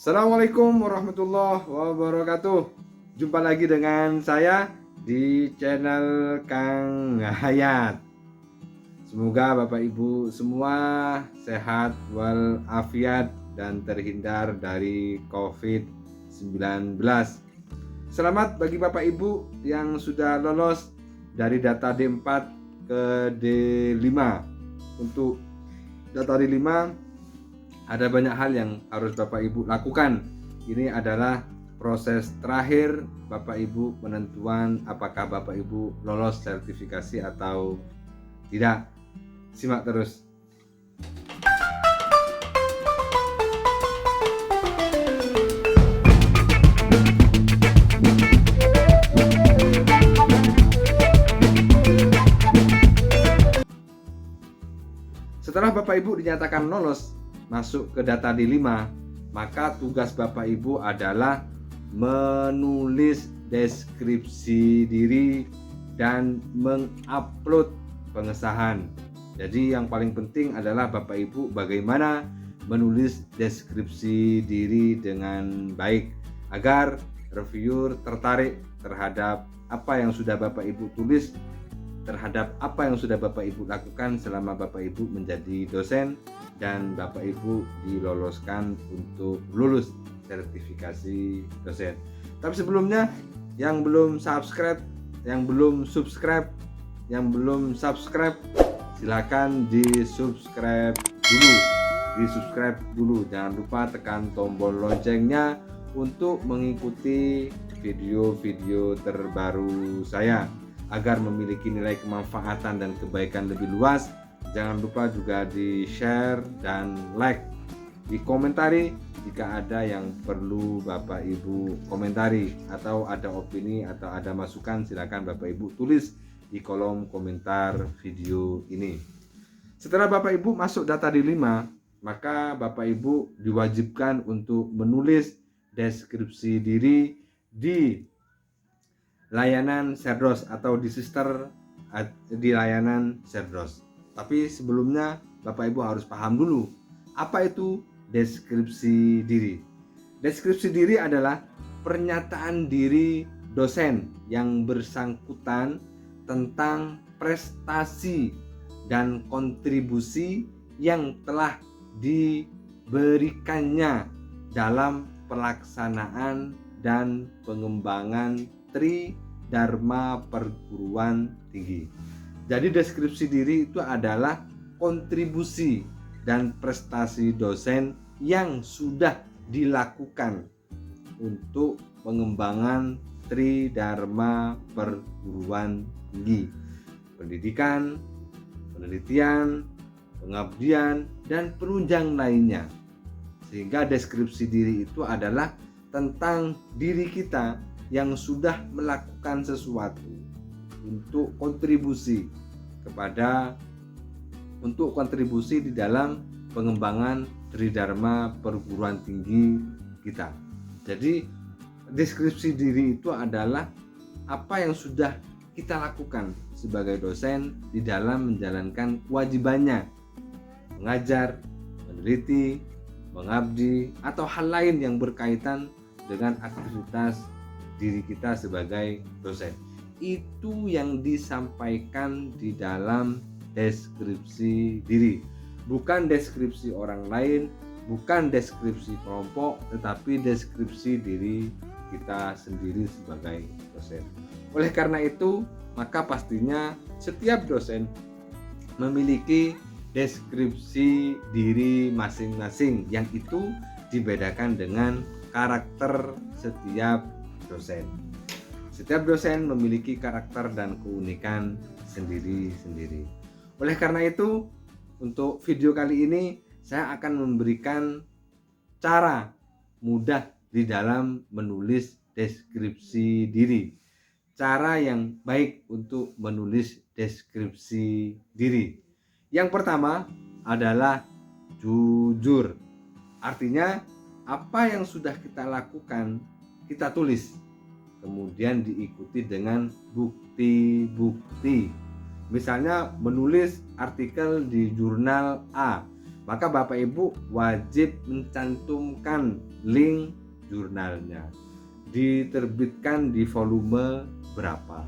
Assalamualaikum warahmatullahi wabarakatuh. Jumpa lagi dengan saya di channel Kang Hayat. Semoga Bapak Ibu semua sehat walafiat dan terhindar dari COVID-19. Selamat bagi Bapak Ibu yang sudah lolos dari data D4 ke D5. Untuk data D5 ada banyak hal yang harus Bapak Ibu lakukan. Ini adalah proses terakhir Bapak Ibu penentuan apakah Bapak Ibu lolos sertifikasi atau tidak. Simak terus. Setelah Bapak Ibu dinyatakan lolos masuk ke data D5, maka tugas Bapak Ibu adalah menulis deskripsi diri dan mengupload pengesahan. Jadi yang paling penting adalah Bapak Ibu bagaimana menulis deskripsi diri dengan baik agar reviewer tertarik terhadap apa yang sudah Bapak Ibu tulis, terhadap apa yang sudah Bapak Ibu lakukan selama Bapak Ibu menjadi dosen, dan Bapak Ibu diloloskan untuk lulus sertifikasi dosen. Tapi sebelumnya, yang belum subscribe, silakan di-subscribe dulu. Jangan lupa tekan tombol loncengnya untuk mengikuti video-video terbaru saya agar memiliki nilai kemanfaatan dan kebaikan lebih luas. Jangan lupa juga di-share dan like. Dikomentari jika ada yang perlu Bapak Ibu komentari, atau ada opini atau ada masukan, silakan Bapak Ibu tulis di kolom komentar video ini. Setelah Bapak Ibu masuk data D5, maka Bapak Ibu diwajibkan untuk menulis deskripsi diri di layanan Serdros atau di sister di layanan Serdros. Tapi sebelumnya Bapak Ibu harus paham dulu apa itu deskripsi diri. Deskripsi diri adalah pernyataan diri dosen yang bersangkutan tentang prestasi dan kontribusi yang telah diberikannya dalam pelaksanaan dan pengembangan Tridharma Perguruan Tinggi. Jadi deskripsi diri itu adalah kontribusi dan prestasi dosen yang sudah dilakukan untuk pengembangan Tridharma Perguruan Tinggi, pendidikan, penelitian, pengabdian, dan penunjang lainnya. Sehingga deskripsi diri itu adalah tentang diri kita yang sudah melakukan sesuatu untuk kontribusi di dalam pengembangan Tridharma Perguruan Tinggi kita. Jadi deskripsi diri itu adalah apa yang sudah kita lakukan sebagai dosen di dalam menjalankan kewajibannya mengajar, meneliti, mengabdi, atau hal lain yang berkaitan dengan aktivitas diri kita sebagai dosen. Itu yang disampaikan di dalam deskripsi diri, bukan deskripsi orang lain, bukan deskripsi kelompok, tetapi deskripsi diri kita sendiri sebagai dosen. Oleh karena itu, maka pastinya setiap dosen memiliki deskripsi diri masing-masing, yang itu dibedakan dengan karakter setiap dosen. Setiap dosen memiliki karakter dan keunikan sendiri-sendiri. Oleh karena itu, untuk video kali ini saya akan memberikan cara mudah di dalam menulis deskripsi diri. Cara yang baik untuk menulis deskripsi diri. Yang pertama adalah jujur. Artinya apa yang sudah kita lakukan kita tulis, kemudian diikuti dengan bukti-bukti. Misalnya menulis artikel di jurnal A, maka Bapak Ibu wajib mencantumkan link jurnalnya. Diterbitkan di volume berapa,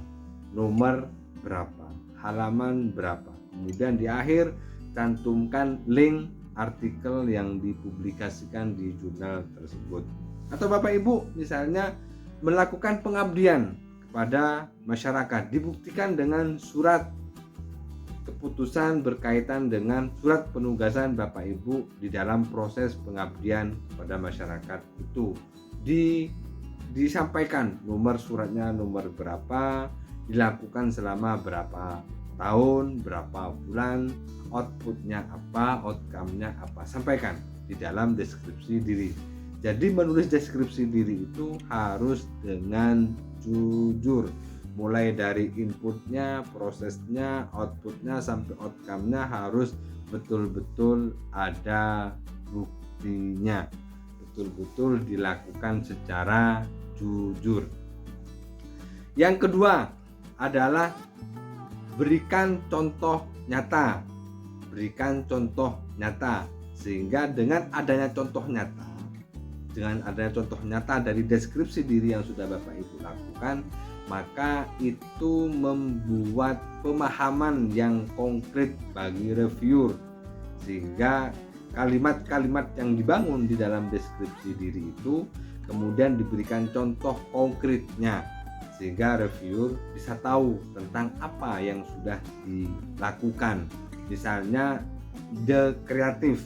nomor berapa, halaman berapa. Kemudian di akhir cantumkan link artikel yang dipublikasikan di jurnal tersebut. Atau Bapak Ibu misalnya melakukan pengabdian kepada masyarakat, dibuktikan dengan surat keputusan berkaitan dengan surat penugasan Bapak Ibu di dalam proses pengabdian kepada masyarakat itu. Disampaikan nomor suratnya nomor berapa, dilakukan selama berapa tahun, berapa bulan, outputnya apa, outcome-nya apa, sampaikan di dalam deskripsi diri. Jadi menulis deskripsi diri itu harus dengan jujur, mulai dari inputnya, prosesnya, outputnya sampai outcome-nya harus betul-betul ada buktinya, betul-betul dilakukan secara jujur. Yang kedua adalah berikan contoh nyata. Berikan contoh nyata, sehingga dengan adanya contoh nyata dari deskripsi diri yang sudah Bapak Ibu lakukan, maka itu membuat pemahaman yang konkret bagi reviewer, sehingga kalimat-kalimat yang dibangun di dalam deskripsi diri itu kemudian diberikan contoh konkretnya, sehingga reviewer bisa tahu tentang apa yang sudah dilakukan. Misalnya ide kreatif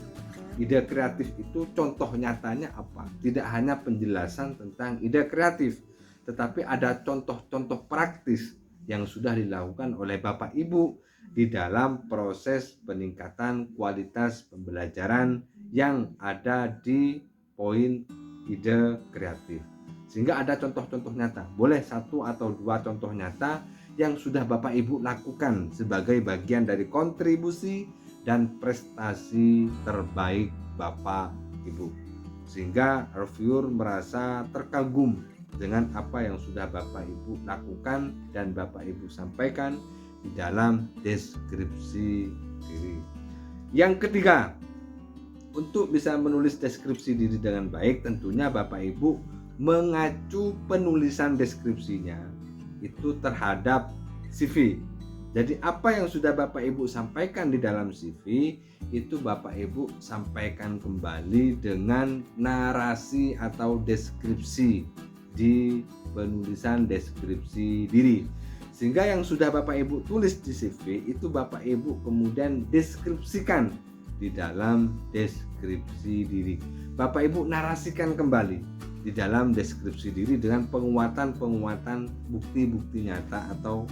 itu contoh nyatanya apa? Tidak hanya penjelasan tentang ide kreatif, tetapi ada contoh-contoh praktis yang sudah dilakukan oleh Bapak Ibu di dalam proses peningkatan kualitas pembelajaran yang ada di poin ide kreatif. Sehingga ada contoh-contoh nyata, boleh 1 atau 2 contoh nyata yang sudah Bapak Ibu lakukan sebagai bagian dari kontribusi dan prestasi terbaik Bapak Ibu, sehingga reviewer merasa terkagum dengan apa yang sudah Bapak Ibu lakukan dan Bapak Ibu sampaikan di dalam deskripsi diri. Yang ketiga, untuk bisa menulis deskripsi diri dengan baik, tentunya Bapak Ibu mengacu penulisan deskripsinya itu terhadap CV. Jadi apa yang sudah Bapak Ibu sampaikan di dalam CV itu Bapak Ibu sampaikan kembali dengan narasi atau deskripsi di penulisan deskripsi diri. Sehingga yang sudah Bapak Ibu tulis di CV itu Bapak Ibu kemudian deskripsikan di dalam deskripsi diri. Bapak Ibu narasikan kembali di dalam deskripsi diri dengan penguatan bukti-bukti nyata atau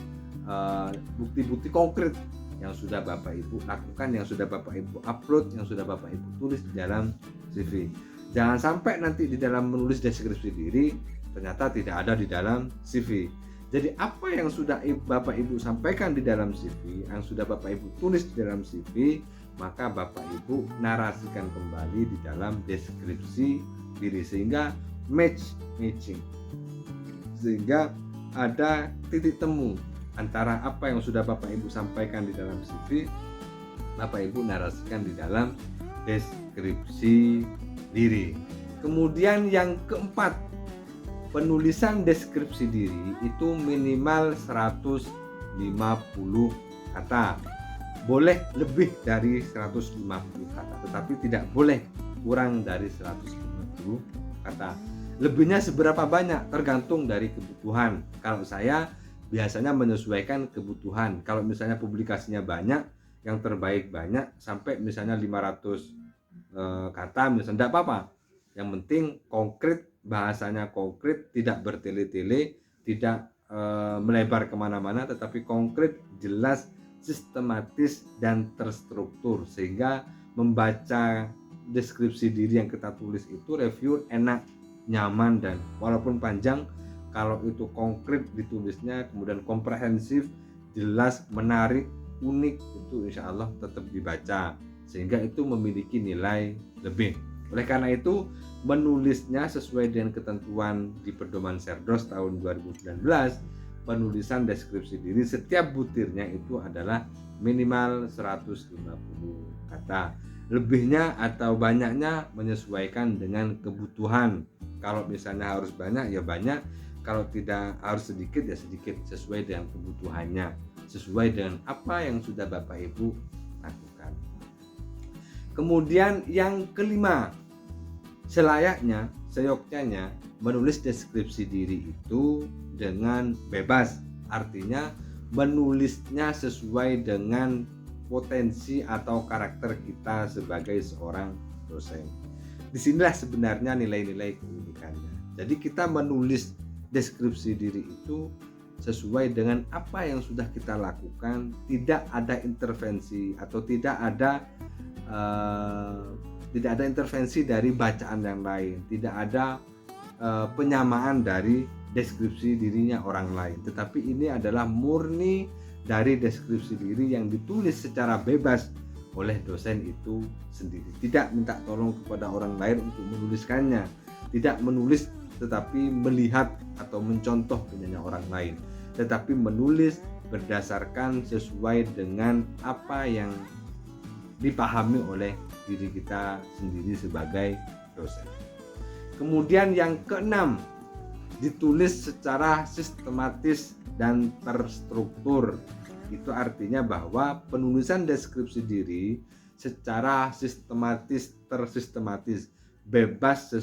bukti-bukti konkret yang sudah Bapak Ibu lakukan, yang sudah Bapak Ibu upload, yang sudah Bapak Ibu tulis di dalam CV. Jangan sampai nanti di dalam menulis deskripsi diri ternyata tidak ada di dalam CV. Jadi apa yang sudah Bapak Ibu sampaikan di dalam CV, yang sudah Bapak Ibu tulis di dalam CV, maka Bapak Ibu narasikan kembali di dalam deskripsi diri, sehingga matching, sehingga ada titik temu antara apa yang sudah Bapak Ibu sampaikan di dalam CV, Bapak Ibu narasikan di dalam deskripsi diri. Kemudian yang keempat, penulisan deskripsi diri itu minimal 150 kata. Boleh lebih dari 150 kata, tetapi tidak boleh kurang dari 150 kata. Lebihnya seberapa banyak tergantung dari kebutuhan. Kalau saya biasanya menyesuaikan kebutuhan. Kalau misalnya publikasinya banyak, yang terbaik banyak, sampai misalnya 500 kata misalnya, tidak apa-apa. Yang penting konkret, bahasanya konkret, tidak bertele-tele, tidak melebar kemana-mana, tetapi konkret, jelas, sistematis, dan terstruktur, sehingga membaca deskripsi diri yang kita tulis itu reviewer enak, nyaman, dan walaupun panjang, kalau itu konkret ditulisnya, kemudian komprehensif, jelas, menarik, unik, itu insya Allah tetap dibaca, sehingga itu memiliki nilai lebih. Oleh karena itu, menulisnya sesuai dengan ketentuan di Pedoman Serdos tahun 2019, penulisan deskripsi diri setiap butirnya itu adalah minimal 150 kata. Lebihnya atau banyaknya menyesuaikan dengan kebutuhan. Kalau misalnya harus banyak ya banyak, kalau tidak harus sedikit ya sedikit, sesuai dengan kebutuhannya, sesuai dengan apa yang sudah Bapak Ibu lakukan. Kemudian yang kelima, selayaknya, seyogyanya menulis deskripsi diri itu dengan bebas. Artinya menulisnya sesuai dengan potensi atau karakter kita sebagai seorang dosen. Disinilah sebenarnya nilai-nilai keunikannya. Jadi kita menulis deskripsi diri itu sesuai dengan apa yang sudah kita lakukan, tidak ada intervensi atau tidak ada intervensi dari bacaan yang lain, tidak ada penyamaan dari deskripsi dirinya orang lain, tetapi ini adalah murni dari deskripsi diri yang ditulis secara bebas oleh dosen itu sendiri, tidak minta tolong kepada orang lain untuk menuliskannya, tidak menulis tetapi melihat atau mencontoh punyanya orang lain, tetapi menulis berdasarkan sesuai dengan apa yang dipahami oleh diri kita sendiri sebagai dosen. Kemudian yang keenam, ditulis secara sistematis dan terstruktur. Itu artinya bahwa penulisan deskripsi diri secara sistematis, tersistematis, bebas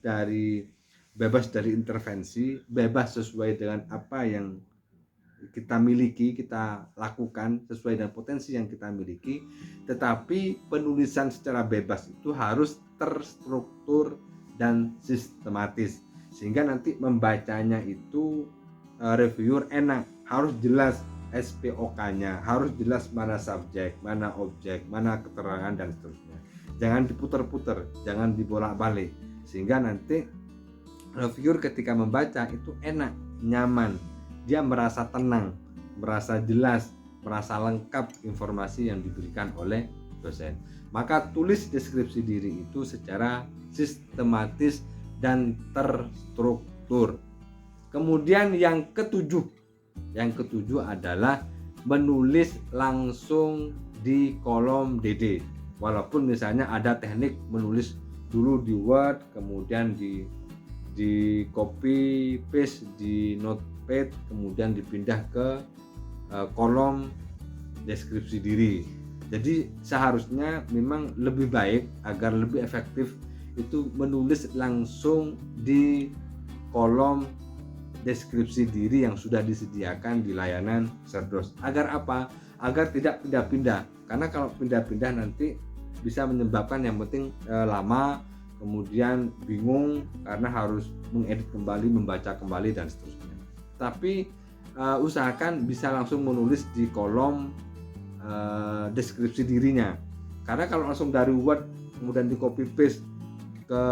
dari intervensi, bebas sesuai dengan apa yang kita miliki, kita lakukan sesuai dengan potensi yang kita miliki, tetapi penulisan secara bebas itu harus terstruktur dan sistematis, sehingga nanti membacanya itu reviewer enak, harus jelas SPOK-nya, harus jelas mana subjek, mana objek, mana keterangan dan seterusnya. Jangan diputar-putar, jangan dibolak-balik, sehingga nanti reviewer ketika membaca itu enak, nyaman, dia merasa tenang, merasa jelas, merasa lengkap informasi yang diberikan oleh dosen. Maka tulis deskripsi diri itu secara sistematis dan terstruktur. Kemudian yang ketujuh adalah menulis langsung di kolom DD. Walaupun misalnya ada teknik menulis dulu di Word, kemudian di copy paste di Notepad, kemudian dipindah ke kolom deskripsi diri. Jadi seharusnya memang lebih baik agar lebih efektif itu menulis langsung di kolom deskripsi diri yang sudah disediakan di layanan Cerdos. Agar apa? Agar tidak pindah-pindah. Karena kalau pindah-pindah nanti bisa menyebabkan yang penting lama, kemudian bingung karena harus mengedit kembali, membaca kembali dan seterusnya. Tapi usahakan bisa langsung menulis di kolom deskripsi dirinya. Karena kalau langsung dari Word kemudian di copy paste ke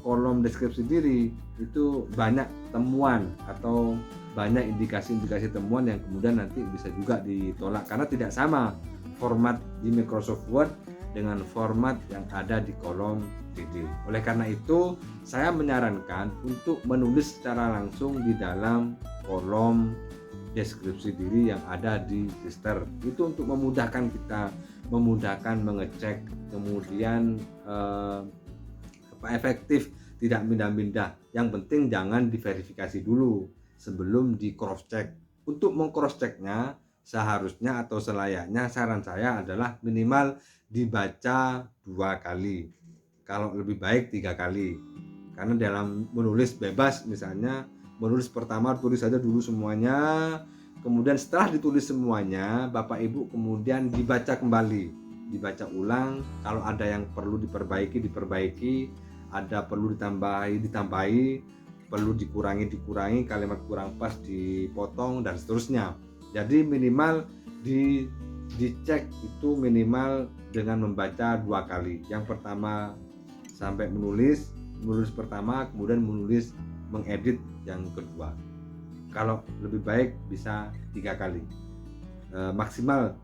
kolom deskripsi diri, itu banyak temuan atau banyak indikasi-indikasi temuan yang kemudian nanti bisa juga ditolak karena tidak sama format di Microsoft Word dengan format yang ada di kolom DD. Oleh karena itu, saya menyarankan untuk menulis secara langsung di dalam kolom deskripsi diri yang ada di Sister. Itu untuk memudahkan kita, memudahkan mengecek, kemudian efektif, tidak pindah-pindah. Yang penting jangan diverifikasi dulu sebelum di cross check. Untuk meng-cross checknya seharusnya atau selayaknya saran saya adalah minimal dibaca 2 kali, kalau lebih baik 3 kali. Karena dalam menulis bebas, misalnya menulis pertama tulis saja dulu semuanya, kemudian setelah ditulis semuanya Bapak Ibu kemudian dibaca kembali, dibaca ulang, kalau ada yang perlu diperbaiki, ada perlu ditambahi, perlu dikurangi, kalimat kurang pas dipotong dan seterusnya. Jadi minimal dicek itu minimal dengan membaca 2 kali. Yang pertama sampai menulis pertama, kemudian mengedit yang kedua. Kalau lebih baik bisa 3 kali, maksimal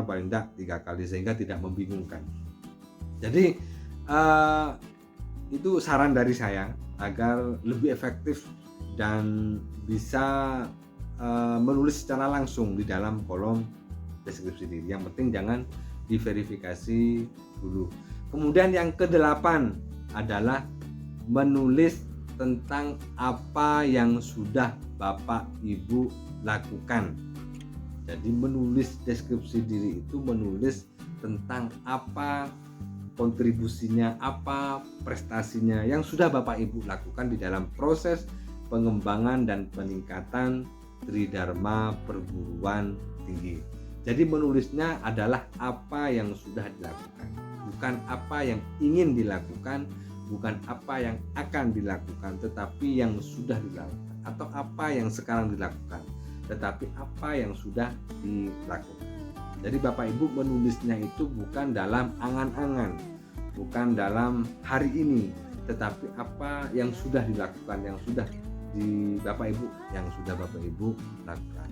paling tidak 3 kali, sehingga tidak membingungkan. Jadi itu saran dari saya agar lebih efektif dan bisa menulis secara langsung di dalam kolom deskripsi diri. Yang penting jangan diverifikasi dulu. Kemudian yang kedelapan adalah menulis tentang apa yang sudah Bapak Ibu lakukan. Jadi menulis deskripsi diri itu menulis tentang apa kontribusinya, apa prestasinya yang sudah Bapak Ibu lakukan di dalam proses pengembangan dan peningkatan Tridharma Perguruan Tinggi. Jadi menulisnya adalah apa yang sudah dilakukan, bukan apa yang ingin dilakukan, bukan apa yang akan dilakukan, tetapi yang sudah dilakukan, atau apa yang sekarang dilakukan, tetapi apa yang sudah dilakukan. Jadi Bapak Ibu menulisnya itu bukan dalam angan-angan, bukan dalam hari ini, tetapi apa yang sudah dilakukan, yang sudah di Bapak Ibu, yang sudah Bapak Ibu lakukan.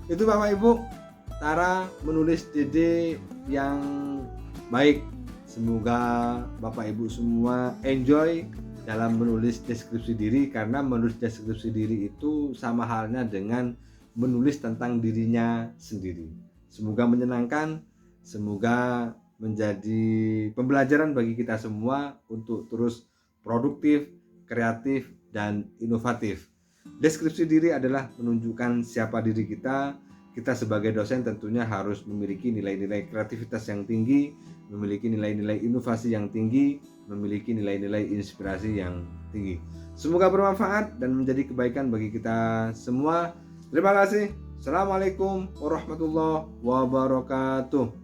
Itu Bapak Ibu, cara menulis DD yang baik. Semoga Bapak Ibu semua enjoy dalam menulis deskripsi diri, karena menulis deskripsi diri itu sama halnya dengan menulis tentang dirinya sendiri. Semoga menyenangkan, semoga menjadi pembelajaran bagi kita semua untuk terus produktif, kreatif, dan inovatif. Deskripsi diri adalah menunjukkan siapa diri kita. Kita sebagai dosen tentunya harus memiliki nilai-nilai kreativitas yang tinggi, memiliki nilai-nilai inovasi yang tinggi, memiliki nilai-nilai inspirasi yang tinggi. Semoga bermanfaat dan menjadi kebaikan bagi kita semua. Terima kasih. Assalamualaikum warahmatullahi wabarakatuh.